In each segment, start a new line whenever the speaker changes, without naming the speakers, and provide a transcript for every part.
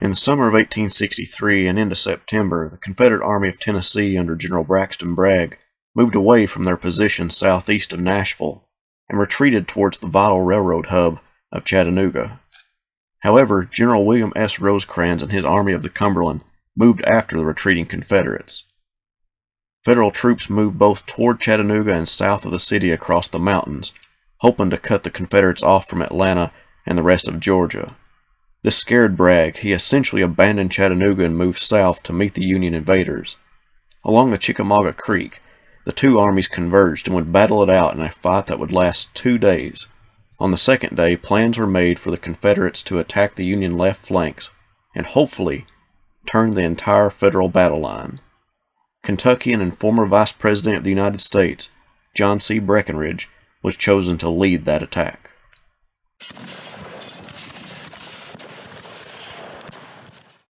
In the summer of 1863 and into September, the Confederate Army of Tennessee under General Braxton Bragg moved away from their position southeast of Nashville and retreated towards the vital railroad hub of Chattanooga. However, General William S. Rosecrans and his Army of the Cumberland moved after the retreating Confederates. Federal troops moved both toward Chattanooga and south of the city across the mountains, hoping to cut the Confederates off from Atlanta and the rest of Georgia. This scared Bragg. He essentially abandoned Chattanooga and moved south to meet the Union invaders. Along the Chickamauga Creek, the two armies converged and would battle it out in a fight that would last 2 days. On the second day, plans were made for the Confederates to attack the Union left flanks and hopefully turn the entire Federal battle line. Kentuckian and former Vice President of the United States, John C. Breckinridge, was chosen to lead that attack.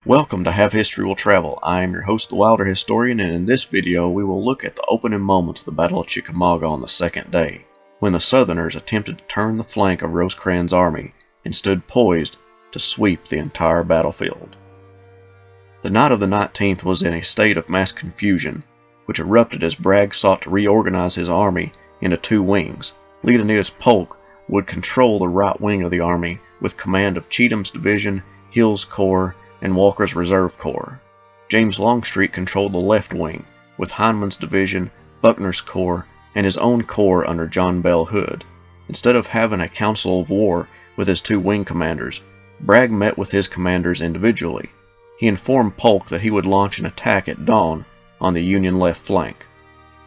Welcome to Have History Will Travel. I am your host, the Wilder Historian, and in this video we will look at the opening moments of the Battle of Chickamauga on the second day, when the Southerners attempted to turn the flank of Rosecrans' army and stood poised to sweep the entire battlefield. The night of the 19th was in a state of mass confusion, which erupted as Bragg sought to reorganize his army into two wings. Leonidas Polk would control the right wing of the army with command of Cheatham's division, Hill's corps, and Walker's Reserve Corps. James Longstreet controlled the left wing, with Hindman's division, Buckner's corps, and his own corps under John Bell Hood. Instead of having a council of war with his two wing commanders, Bragg met with his commanders individually. He informed Polk that he would launch an attack at dawn on the Union left flank.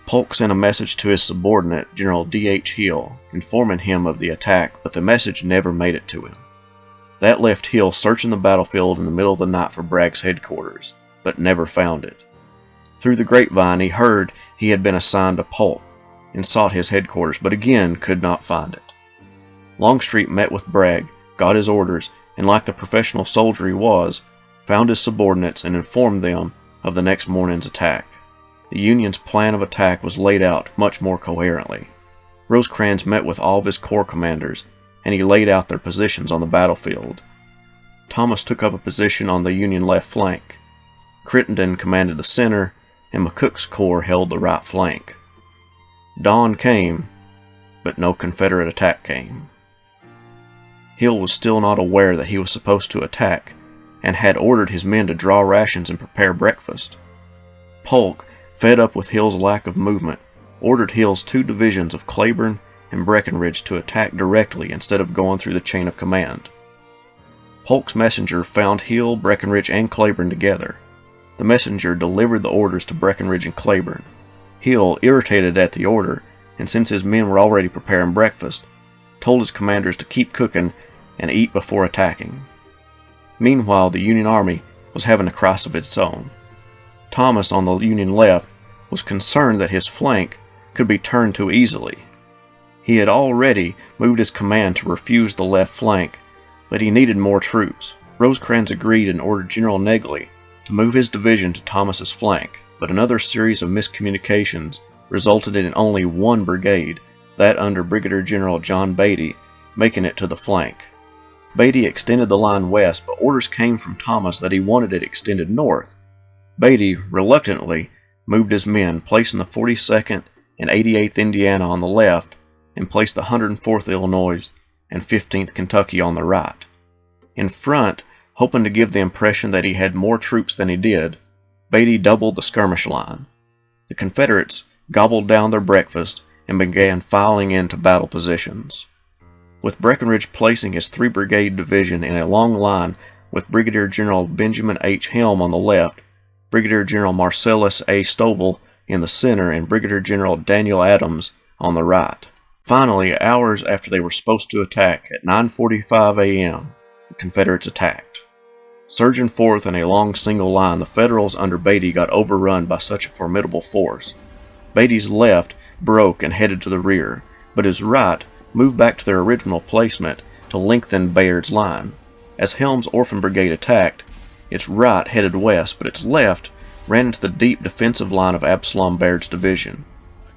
Polk sent a message to his subordinate, General D.H. Hill, informing him of the attack, but the message never made it to him. That left Hill searching the battlefield in the middle of the night for Bragg's headquarters, but never found it. Through the grapevine, he heard he had been assigned to Polk and sought his headquarters, but again could not find it. Longstreet met with Bragg, got his orders, and like the professional soldier he was, found his subordinates and informed them of the next morning's attack. The Union's plan of attack was laid out much more coherently. Rosecrans met with all of his corps commanders, and he laid out their positions on the battlefield. Thomas took up a position on the Union left flank. Crittenden commanded the center, and McCook's corps held the right flank. Dawn came, but no Confederate attack came. Hill was still not aware that he was supposed to attack, and had ordered his men to draw rations and prepare breakfast. Polk, fed up with Hill's lack of movement, ordered Hill's two divisions of Claiborne and Breckinridge to attack directly instead of going through the chain of command. Polk's messenger found Hill, Breckinridge, and Claiborne together. The messenger delivered the orders to Breckinridge and Claiborne. Hill, irritated at the order, and since his men were already preparing breakfast, told his commanders to keep cooking and eat before attacking. Meanwhile, the Union Army was having a crisis of its own. Thomas, on the Union left, was concerned that his flank could be turned too easily. He had already moved his command to refuse the left flank, but he needed more troops. Rosecrans agreed and ordered General Negley to move his division to Thomas's flank, but another series of miscommunications resulted in only one brigade, that under Brigadier General John Beatty, making it to the flank. Beatty extended the line west, but orders came from Thomas that he wanted it extended north. Beatty, reluctantly, moved his men, placing the 42nd and 88th Indiana on the left, and placed the 104th Illinois and 15th Kentucky on the right. In front, hoping to give the impression that he had more troops than he did, Beatty doubled the skirmish line. The Confederates gobbled down their breakfast and began filing into battle positions. With Breckinridge placing his 3-brigade division in a long line with Brigadier General Benjamin H. Helm on the left, Brigadier General Marcellus A. Stovall in the center, and Brigadier General Daniel Adams on the right. Finally, hours after they were supposed to attack, at 9:45 a.m., the Confederates attacked. Surging forth in a long single line, the Federals under Beatty got overrun by such a formidable force. Beatty's left broke and headed to the rear, but his right moved back to their original placement to lengthen Bayard's line. As Helm's Orphan Brigade attacked, its right headed west, but its left ran into the deep defensive line of Absalom Bayard's division.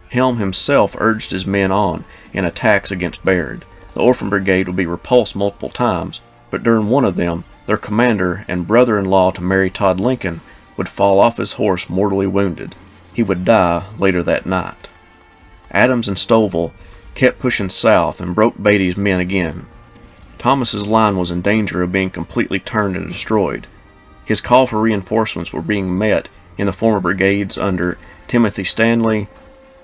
Helm himself urged his men on in attacks against Bayard. The Orphan Brigade would be repulsed multiple times, but during one of them, Their commander and brother-in-law to Mary Todd Lincoln would fall off his horse mortally wounded. He would die later that night. Adams and Stovall kept pushing south and broke Beatty's men again. Thomas's line was in danger of being completely turned and destroyed. His call for reinforcements were being met in the former brigades under Timothy Stanley,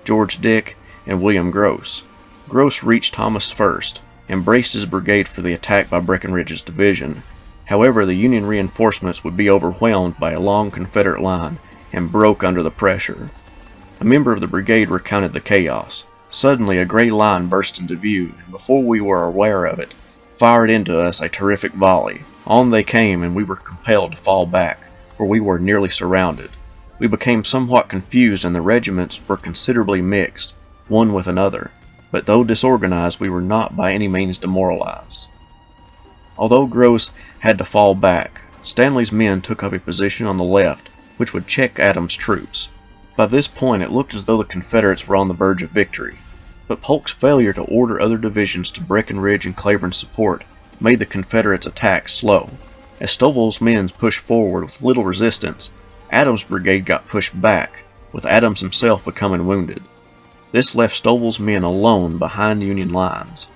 George Dick, and William Gross. Gross reached Thomas first and braced his brigade for the attack by Breckinridge's division. However, the Union reinforcements would be overwhelmed by a long Confederate line and broke under the pressure. A member of the brigade recounted the chaos. Suddenly, a gray line burst into view, and before we were aware of it, fired into us a terrific volley. On they came, and we were compelled to fall back, for we were nearly surrounded. We became somewhat confused, and the regiments were considerably mixed, one with another, but though disorganized, we were not by any means demoralized. Although Gross had to fall back, Stanley's men took up a position on the left, which would check Adams' troops. By this point, it looked as though the Confederates were on the verge of victory, but Polk's failure to order other divisions to Breckinridge and Cleburne's support made the Confederates' attack slow. As Stovall's men pushed forward with little resistance, Adams' brigade got pushed back, with Adams himself becoming wounded. This left Stovall's men alone behind Union lines.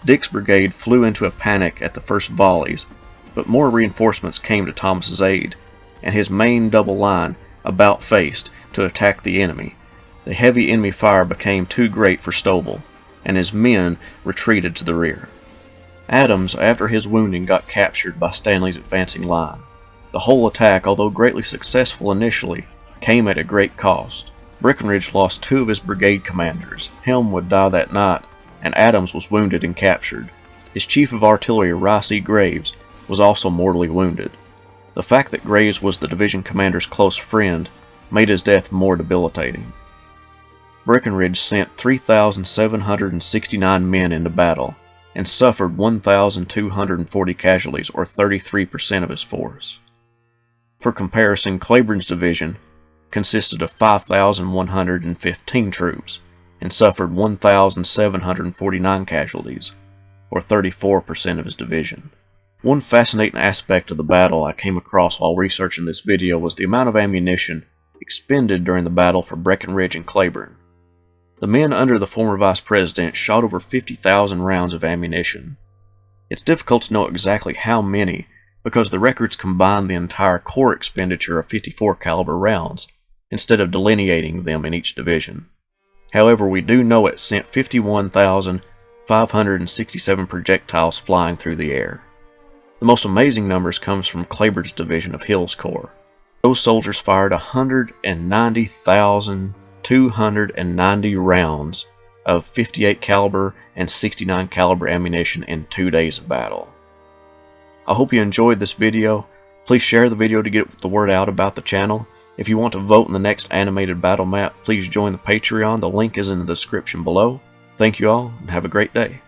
Dick's brigade flew into a panic at the first volleys, but more reinforcements came to Thomas's aid, and his main double line about-faced to attack the enemy. The heavy enemy fire became too great for Stovall, and his men retreated to the rear. Adams, after his wounding, got captured by Stanley's advancing line. The whole attack, although greatly successful initially, came at a great cost. Breckinridge lost 2 of his brigade commanders. Helm would die that night, and Adams was wounded and captured. His chief of artillery, Rice E. Graves, was also mortally wounded. The fact that Graves was the division commander's close friend made his death more debilitating. Breckinridge sent 3,769 men into battle and suffered 1,240 casualties, or 33% of his force. For comparison, Cleburne's division consisted of 5,115 troops and suffered 1,749 casualties, or 34% of his division. One fascinating aspect of the battle I came across while researching this video was the amount of ammunition expended during the battle for Breckinridge and Cleburne. The men under the former vice president shot over 50,000 rounds of ammunition. It's difficult to know exactly how many because the records combine the entire corps expenditure of 54 caliber rounds instead of delineating them in each division. However, we do know it sent 51,567 projectiles flying through the air. The most amazing numbers comes from Cleburne's division of Hill's Corps. Those soldiers fired 190,290 rounds of 58 caliber and 69 caliber ammunition in 2 days of battle. I hope you enjoyed this video. Please share the video to get the word out about the channel. If you want to vote in the next animated battle map, please join the Patreon. The link is in the description below. Thank you all, and have a great day.